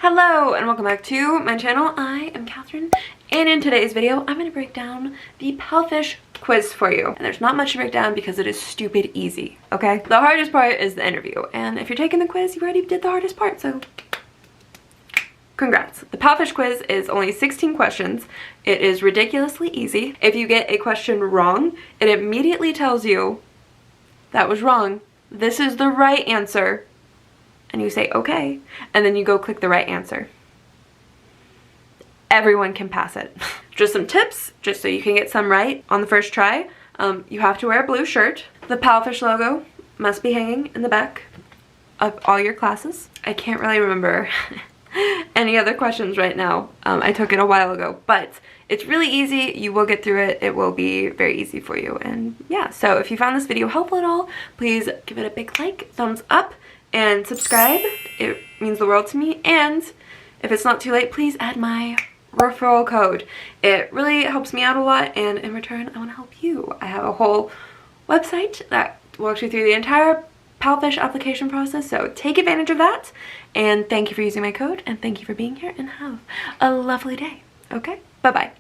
Hello and welcome back to my channel. I am Catherine, and in today's video I'm going to break down the Palfish quiz for you. And there's not much to break down because it is stupid easy, okay? The hardest part is the interview, and if you're taking the quiz, you already did the hardest part, so congrats. The Palfish quiz is only 16 questions. It is ridiculously easy. If you get a question wrong, it immediately tells you that was wrong. This is the right answer. And you say okay, and then you go click the right answer. Everyone can pass it. Just some tips, just so you can get some right on the first try. You have to wear a blue shirt. The Palfish logo must be hanging in the back of all your classes. I can't really remember any other questions right now. I took it a while ago, but it's really easy. You will get through it. It will be very easy for you. And yeah, so if you found this video helpful at all, please give it a big like, thumbs up, and subscribe. It means the world to me. And if it's not too late, please add my referral code. It really helps me out a lot, and in return I want to help you. I have a whole website that walks you through the entire Palfish application process, so take advantage of that. And thank you for using my code, and thank you for being here, and have a lovely day. Okay, bye bye.